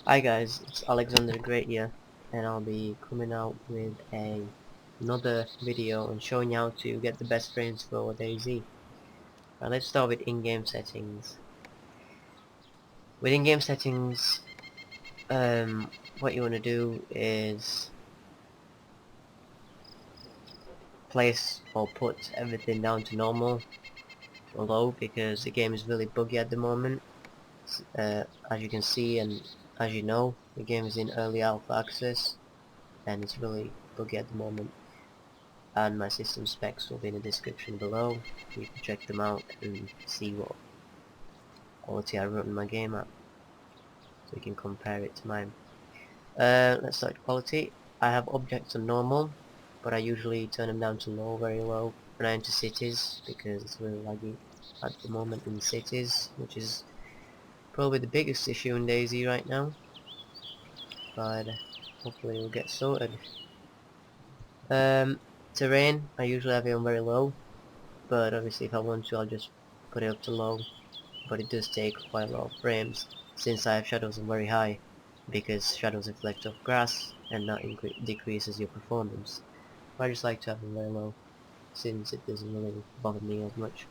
Hi guys, it's Alexander the Great here, and I'll be coming out with another video and showing you how to get the best frames for DayZ. Now let's start with in-game settings. With in-game settings, what you want to do is place or put everything down to normal or low, because the game is really buggy at the moment. As you can see and as you know, the game is in early alpha access and it's really buggy at the moment. And my system specs will be in the description below. You can check them out and see what quality I run my game at, so you can compare it to mine. Let's start with quality. I have objects on normal, but I usually turn them down to low, very low, when I enter cities, because it's really laggy at the moment in cities, which is probably the biggest issue in DayZ right now, but hopefully it will get sorted. Terrain, I usually have it on very low, but obviously if I want to I'll just put it up to low, but it does take quite a lot of frames since I have shadows on very high, because shadows reflect off grass and that decreases your performance. I just like to have them very low since it doesn't really bother me as much.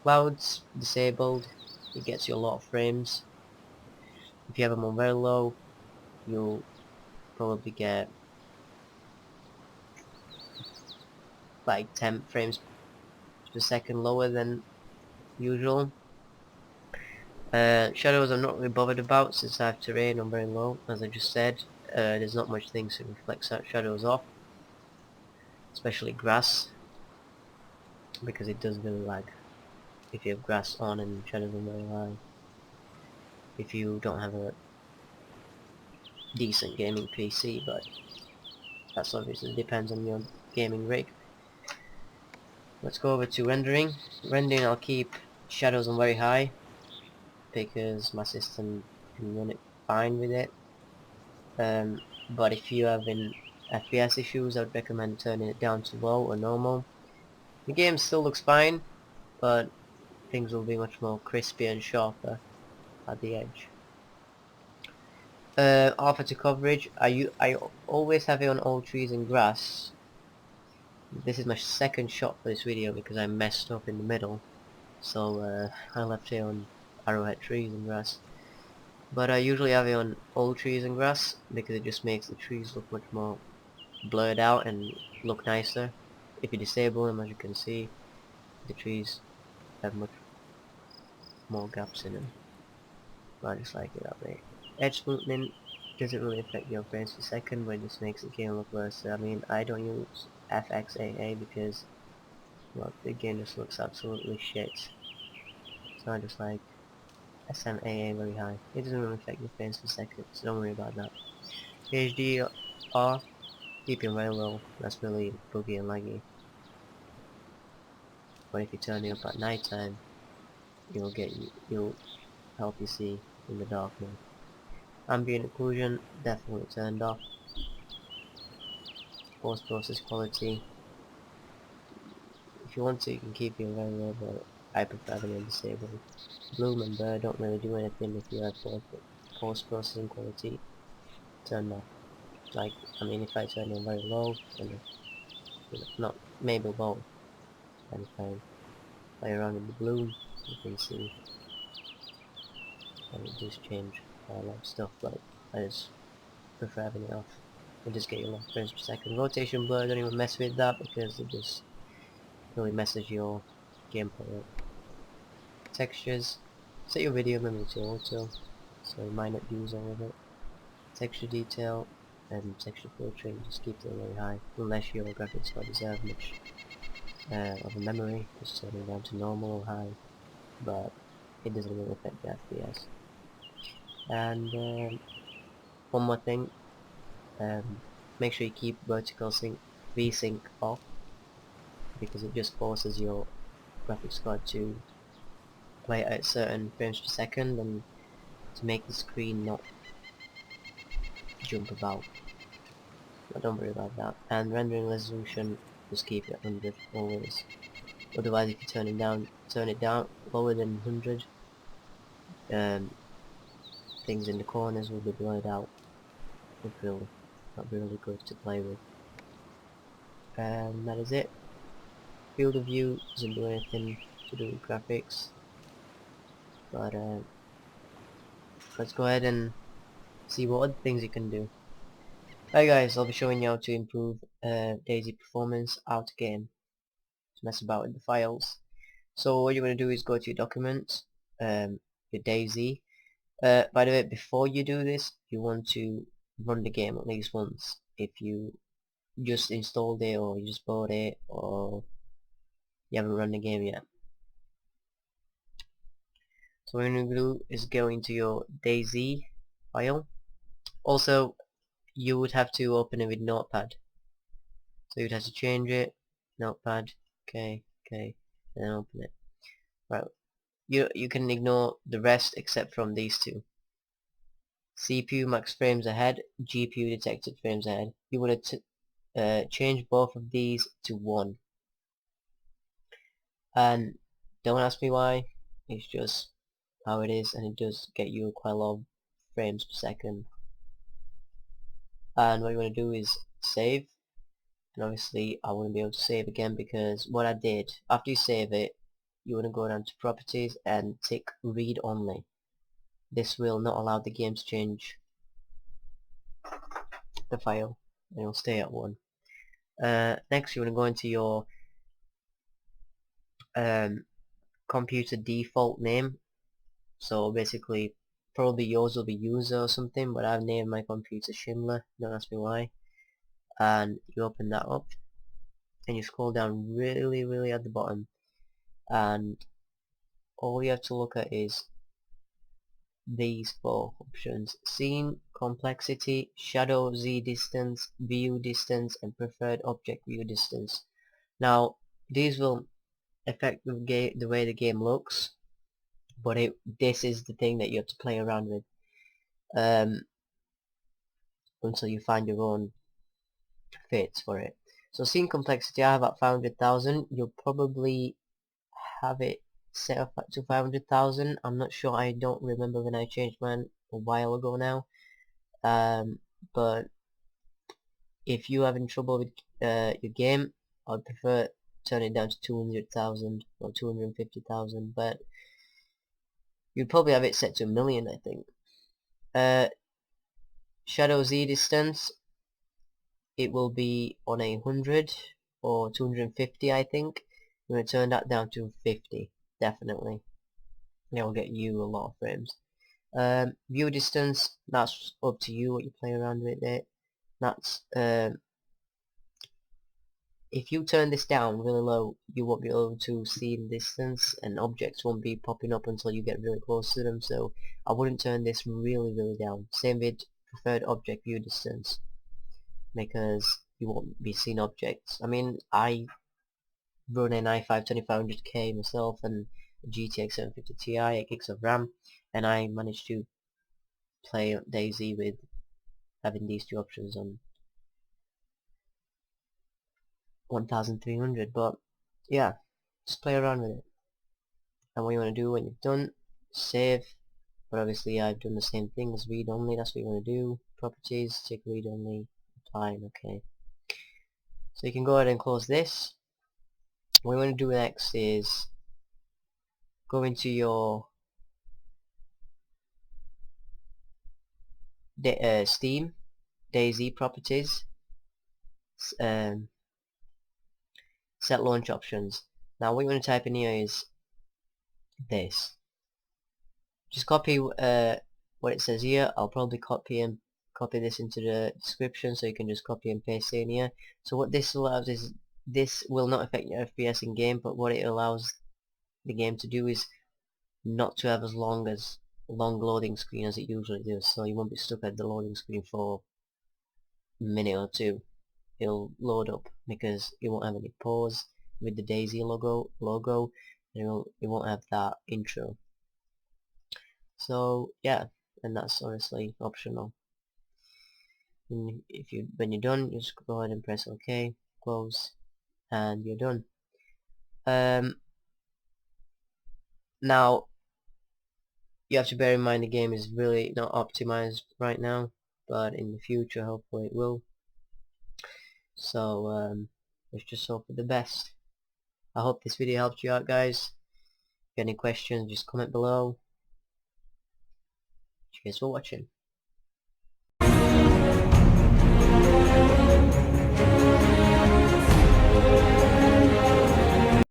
Clouds disabled, it gets you a lot of frames. If you have them on very low, you'll probably get like 10 frames per second lower than usual. Shadows I'm not really bothered about since I have terrain on very low, as I just said. There's not much things to reflect shadows off, especially grass, because it does really lag if you have grass on and shadows on very high. If you don't have a decent gaming PC, but that's obviously depends on your gaming rig. Let's go over to rendering. Rendering I'll keep shadows on very high, because my system can run it fine with it. But if you have in FPS issues, I would recommend turning it down to low or normal. The game still looks fine, but things will be much more crispy and sharper at the edge. Alpha to coverage, I always have it on all trees and grass. This is my second shot for this video because I messed up in the middle, so I left it on arrowhead trees and grass. But I usually have it on all trees and grass because it just makes the trees look much more blurred out and look nicer. If you disable them, as you can see, the trees have much more gaps in them. I just like it that way. Edge smoothing doesn't really affect your frames per second, but it just makes the game look worse. I mean, I don't use FXAA because, well, the game just looks absolutely shit. So I just like SMAA very high. It doesn't really affect your frames per second, so don't worry about that. HDR, keep it very low. That's really buggy and laggy. But if you turn it up at night time, you'll help you see in the dark more. Ambient occlusion definitely turned off. Post process quality, if you want to you can keep it very low, but I prefer having it disabled. Bloom and blur don't really do anything if you have post processing quality turned off. Like, I mean, if I turn it very low, and not maybe low, and if I play around in the bloom, you can see and it does change a lot of stuff, but I just prefer having it off. You just get your lock frames per second. Rotation blur, don't even mess with that because it just really messes your gameplay up. Textures, set your video memory to auto, so you might not use all of it. Texture detail and texture filtering, just keep them very high, unless your graphics card doesn't have much of a memory, just turn it down to normal or high, but it doesn't really affect the FPS. And one more thing, make sure you keep vertical sync VSync off, because it just forces your graphics card to play at certain frames per second and to make the screen not jump about. But don't worry about that. And rendering resolution, just keep it 100 always. Otherwise, if you turn it down lower than 100, um, things in the corners will be blurred out. Look really, not really good to play with. And that is it. Field of view doesn't do anything to do with graphics, but let's go ahead and see what other things you can do. Hi guys, I'll be showing you how to improve DayZ performance out of game. To mess about with the files. So what you're going to do is go to your documents, your DayZ. By the way, before you do this, you want to run the game at least once. If you just installed it or you just bought it or you haven't run the game yet. So what you're going to do is go into your DayZ file. Also, you would have to open it with Notepad. So you'd have to change it, Notepad, okay, and then open it. Right, you can ignore the rest except from these two. CPU max frames ahead, GPU detected frames ahead. You want to change both of these to 1. And don't ask me why, it's just how it is, and it does get you quite a lot of frames per second. And what you want to do is save, and obviously I wouldn't be able to save again because what I did, after you save it, you want to go down to properties and tick read only. This will not allow the game to change the file, and it will stay at 1. Next you want to go into your computer default name. So basically probably yours will be user or something, but I've named my computer Schindler, don't ask me why. And you open that up and you scroll down really at the bottom, and all you have to look at is these 4 options: scene, complexity, shadow Z distance, view distance, and preferred object view distance. Now these will affect the way the game looks, but this is the thing that you have to play around with until you find your own fits for it. So scene complexity I have at 500,000. You'll probably have it set up to 500,000. I'm not sure, I don't remember when I changed mine a while ago now. But if you're having trouble with your game, I'd prefer turn it down to 200,000 or 250,000, but you'd probably have it set to 1,000,000, I think. Shadow Z distance, it will be on 100 or 250, I think. I'm going to turn that down to 50, definitely. That will get you a lot of frames. View distance, that's up to you what you play around with it. That's if you turn this down really low, you won't be able to see the distance, and objects won't be popping up until you get really close to them. So I wouldn't turn this really down. Same with preferred object view distance, because you won't be seeing objects. I mean, I run an i5 2500K myself and a GTX 750 Ti, 8 gigs of RAM, and I managed to play DayZ with having these 2 options on 1300. But yeah, just play around with it. And what you want to do when you've done, save. But obviously I've done the same thing as read only. That's what you want to do. Properties, tick read only, apply, okay. So you can go ahead and close this. What you want to do next is go into your Steam, DayZ properties, set launch options. Now what you want to type in here is this. Just copy what it says here. I'll probably copy this into the description, so you can just copy and paste it in here. So what this allows is, this will not affect your FPS in game, but what it allows the game to do is not to have as long loading screen as it usually does. So you won't be stuck at the loading screen for a minute or 2. It'll load up because you won't have any pause with the DayZ logo. It won't have that intro. So yeah, and that's honestly optional. And when you're done, just go ahead and press OK, close, and you're done. Now you have to bear in mind the game is really not optimized right now, but in the future hopefully it will. So let's just hope for the best. I hope this video helped you out, guys. If you have any questions, just comment below. Cheers for watching.